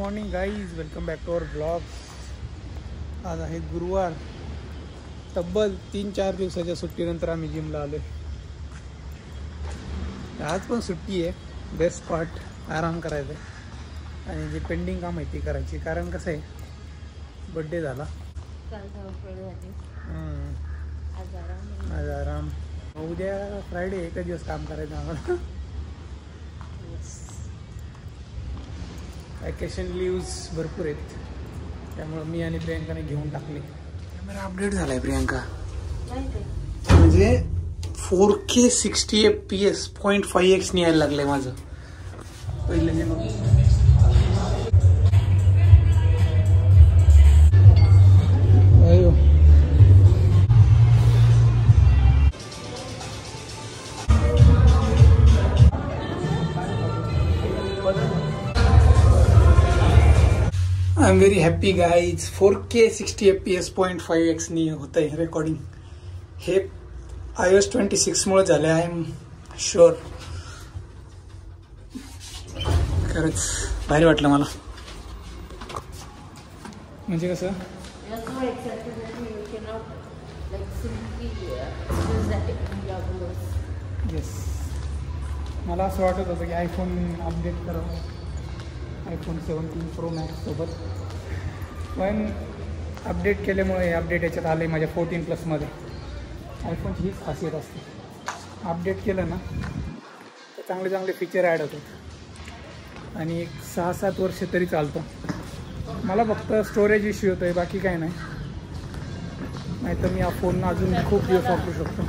Morning guys, welcome back to our blogs. आज आहे गुरुवार. तब्बल 3-4 दिवसाच्या सुट्टीनंतर आम्ही जिमला आलो. आज पण सुट्टी आहे. बेस्ट स्पॉट आराम करायचा आहे आणि जे पेंडिंग काम आहे ती करायची. कारण कसं आहे, बड्डे झाला, आज आराम. उद्या फ्रायडे, एकच दिवस काम करायचं आम्हाला. वॅकेशन लिव्ज भरपूर आहेत, त्यामुळं मी आणि प्रियंकाने घेऊन टाकले. कॅमेरा अपडेट झाला आहे प्रियंका, म्हणजे 4K 60 FPS 0.5x नि यायला लागलं आहे माझं. पहिले I am very happy guys. 4K 60 FPS 0.5x नी होत आहे रेकॉर्डिंग. हे iOS 26 मुळे झालं. I am sure. खरंच भारी वाटलं मला. म्हणजे कसं, येस, मला असं वाटत होतं की आयफोन अपडेट करावं, आयफोन 17 Pro Max सोबत. पण अपडेट केल्यामुळे अपडेट याच्यात आलं आहे माझ्या 14 मध्ये. आयफोनची हीच खासियत असते, अपडेट केलं ना तर चांगले चांगले फीचर ॲड होतात आणि एक 6-7 वर्ष तरी चालतं. मला फक्त स्टोरेज इश्यू होतो आहे, बाकी काय नाही. नाहीतर मी हा फोन अजून खूप दिवस वापरू शकतो.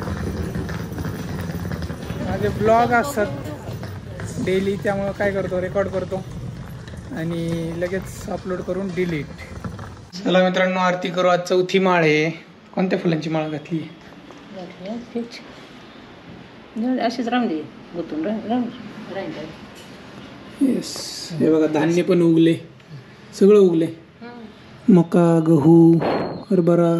माझे ब्लॉग असतात डेली, त्यामुळं काय करतो, रेकॉर्ड करतो आणि लगेच अपलोड करून डिलीट. चला मित्रांनो, आरती करू. आज 4थी माळ आहे. कोणत्या फुलांची माळ घातली? अशीच रामली गुतून येस. हे बघा, धान्य पण उगले, सगळं उगले. मका, गहू, हरभरा.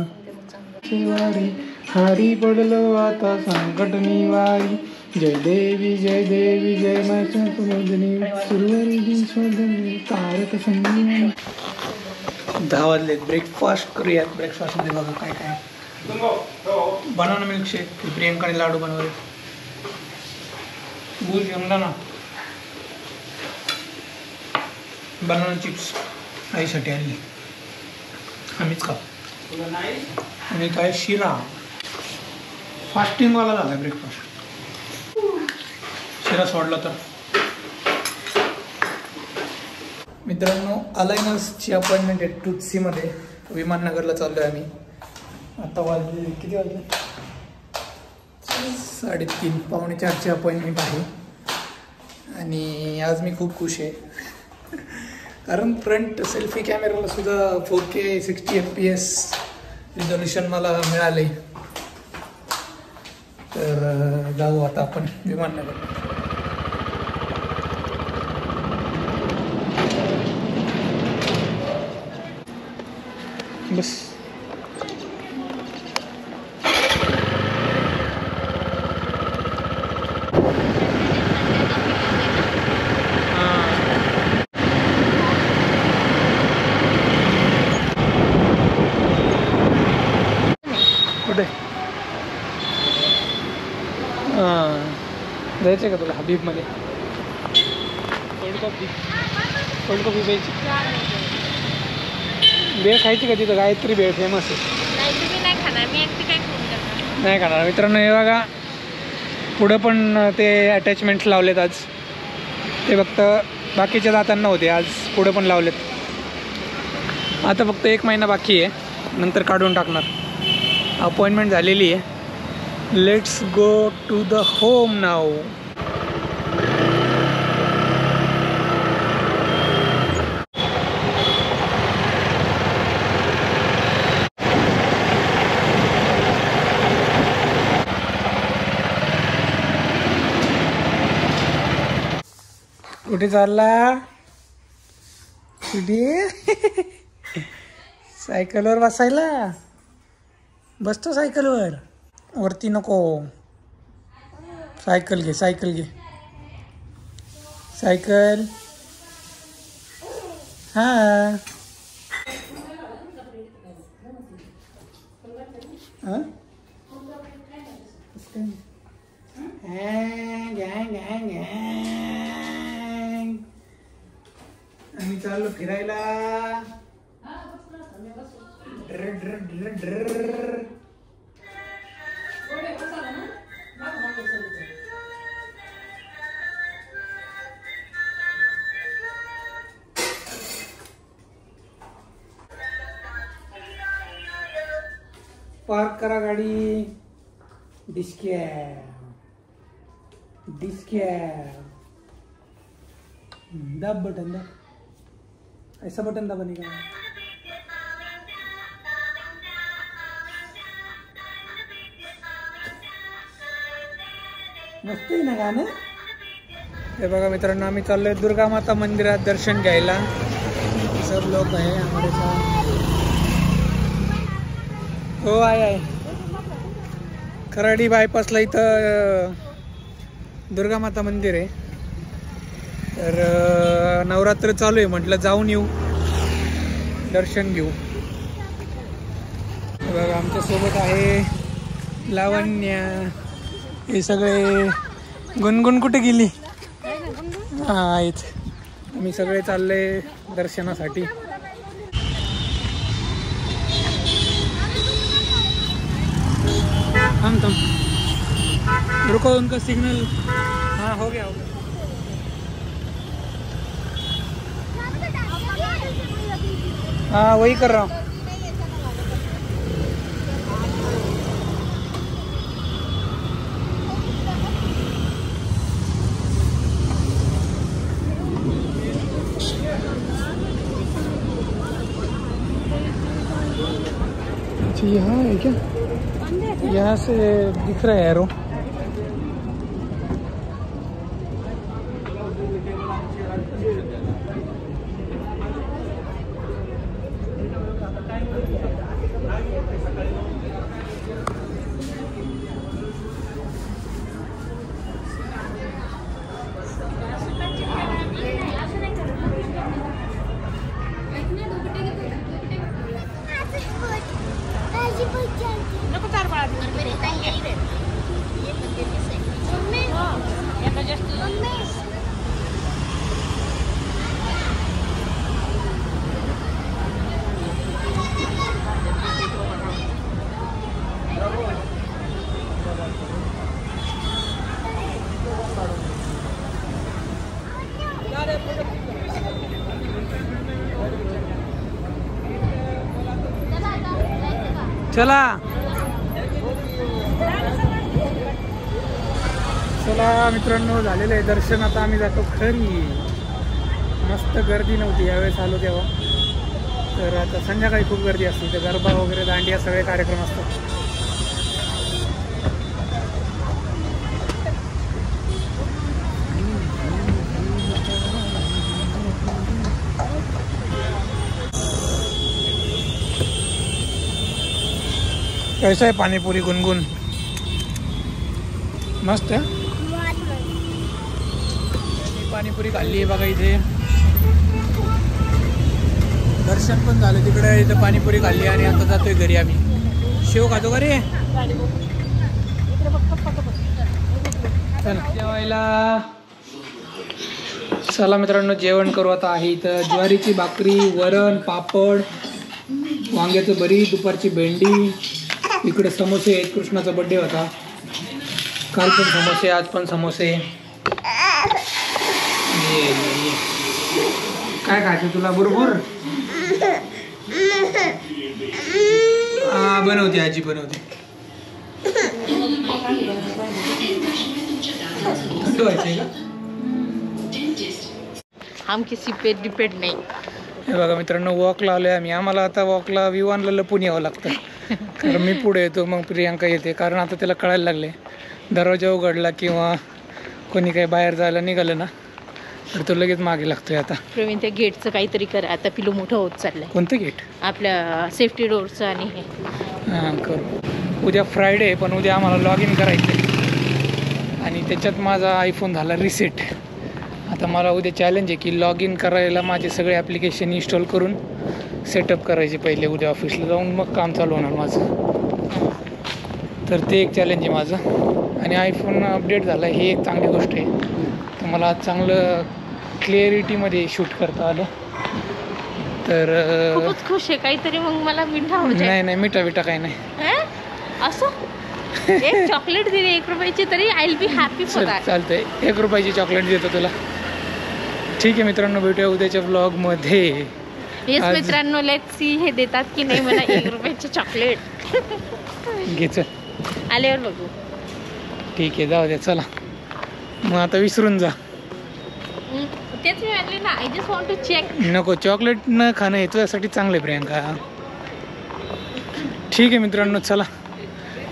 हारी पडलो आता संकट निवारी, जय देवी जय देवी जय मैत्रिणी सुरवरी शोधनी तारक संगीत. 10 वाजले. ब्रेकफास्ट करूयात. ब्रेकफास्टमध्ये बघा काय काय. बनाना मिल्कशेक, प्रियंकाने लाडू बनवले. गुल जमला ना. बनाना चिप्स आईसाठी आणली, आम्हीच खाऊ. आणि काय शिरा. फास्टिंगवाला झाला ब्रेकफास्ट. शिरा सोडला तर. मित्रांनो, अलायन्सची अपॉइंटमेंट आहे टूथसीमध्ये. विमाननगरला चाललो आहे आम्ही. आता वाजले किती वाजले? 3:30, 3:45ची अपॉइंटमेंट आहे. आणि आज मी खूप खुश आहे कारण फ्रंट सेल्फी कॅमेराला सुद्धा 4K 60 FPS रिझोल्युशन मला मिळाले. तर जाऊ आता आपण विमाननगर. बस. कुठे जायचं का तुला? हबीबमध्ये कोल्ड कॉफी प्यायची. भेळ खायची का तिथं? गायत्री भेळ फेमस आहे. नाही खाणार मित्रांनो. हे बघा, पुढं पण ते अटॅचमेंट्स लावलेत आज. ते फक्त बाकीच्या दातांना होते, आज पुढं पण लावलेत. आता फक्त 1 महिना बाकी आहे, नंतर काढून टाकणार. अपॉइंटमेंट झालेली आहे. Let's go to the home now. कुठे चालला? कुठे? सायकलवर बसायला. बसतो सायकलवर, वरती नको. सायकल घे, सायकल घे, सायकल. हां हां आम्ही चाललो फिरायला. पार्क करा गाडी. डिस्क्या दाब बटन दाब. ऐसा बटन दाबनेगा. मस्त आहे ना गाणं. हे बघा मित्रांनो, आम्ही चाललोय दुर्गा माता मंदिरात दर्शन घ्यायला. सब लोक आहे हमारे साथ. हो आहे. खराडी बायपासला इथं दुर्गा माता मंदिर आहे. तर नवरात्र चालू आहे, म्हटलं जाऊन येऊ, दर्शन घेऊ. बघा आमच्या सोबत आहे लावण्य. हे सगळे. गुणगुण कुठे गेली? हा इथे आम्ही सगळे चालले दर्शनासाठी. थांब रुको, उनका सिग्नल. हाँ हो गया. हाँ वही कर रहा हूँ. अच्छा यहाँ है क्या? यहाँ से दिख रहा है एरो. चला चला मित्रांनो, झालेलं आहे दर्शन. आता आम्ही जातो घरी. मस्त गर्दी नव्हती यावेळेस आलो तेव्हा. तर आता संध्याकाळी खूप गर्दी असते. तर गरबा वगैरे, दांडिया सगळे कार्यक्रम असतात. कैसा आहे पाणीपुरी गुनगुन? मस्त आहे. पाणीपुरी खाल्ली आहे बघा इथे. दर्शन पण झालं तिकडे. इथं पाणीपुरी खाल्ली आणि आता जातोय घरी आम्ही. शेव खातो का रे? चला जेवायला. चला मित्रांनो जेवण करू आता. आहे इथं ज्वारीची भाकरी, वरण, पापड, वांग्याचं भरीत, दुपारची भेंडी. इकडे समोसे आहेत. कृष्णाचा बर्थडे होता काल, पण समोसे, आज पण समोसे. काय खायचं तुला? बरोबर हा बनवते, आजी बनवते. थंड व्हायचंय का? हम किसी पे डिपेंड नाही. हे बघा मित्रांनो, वॉकला आलोय आम्ही. आम्हाला आता वॉकला विवानला लपून यावं लागतं. कारण मी पुढे येतो, मग प्रियांका येते. कारण आता त्याला कळायला लागले, दरवाजा उघडला किंवा कोणी काही बाहेर जायला निघालं ना तर तो लगेच मागे लागतोय. आता प्रवीण त्या गेटचं काहीतरी करा. आता पिलू मोठं होत चाललंय. कोणतं गेट? आपल्या सेफ्टी डोअरचं. आणि हे हां करू. उद्या फ्रायडे, पण उद्या आम्हाला लॉग इन करायचं आहे. आणि त्याच्यात माझा आयफोन झाला रिसेट. आता मला उद्या चॅलेंज आहे की लॉग इन करायला माझे सगळे ॲप्लिकेशन इन्स्टॉल करून सेटअप करायचे पहिले उद्या ऑफिसला जाऊन मग काम चालू होणार माझं. तर ते एक चॅलेंज आहे माझं. आणि आयफोन अपडेट झाला ही एक चांगली गोष्ट आहे. तर मला आज चांगलं क्लिअरिटीमध्ये शूट करता आलं. तर खूपच खुश आहे. काहीतरी मग मला मिठा हो जाए. नाही मिठा काही नाही. असं एक चॉकलेट दिली 1 रुपयाची तरी I will be happy for that. चालतंय 1 रुपयाची चॉकलेट देतो तुला. ठीक आहे मित्रांनो, भेटूया उद्याच्या ब्लॉगमध्ये. येस मित्रांनो, लेट्स सी हे देतात की नाही मला 1 रुपयाची चॉकलेट. घे चल, आल्यावर बघू. ठीक आहे जाऊ द्या. चला मग आता विसरून जा. तेच मी म्हणले ना, I just want to check. नको, चॉकलेट न खाणं हे तुझ्यासाठी चांगलं आहे प्रियांका. ठीक आहे मित्रांनो, चला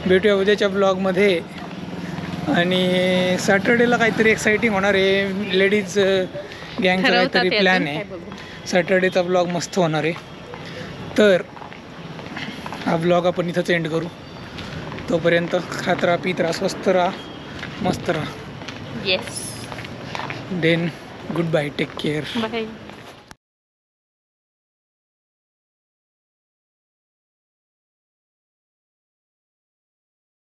भेटूया उद्याच्या ब्लॉगमध्ये. आणि सॅटर्डेला काहीतरी एक्साइटिंग होणार आहे. लेडीज गँगचा काहीतरी प्लॅन आहे. सॅटर्डेचा ब्लॉग मस्त होणार आहे. तर हा ब्लॉग आपण इथंच एंड करू. तोपर्यंत खात राहा, पीत राहा, स्वस्त राहा, मस्त राहा. Yes. Then goodbye, take care. Bye.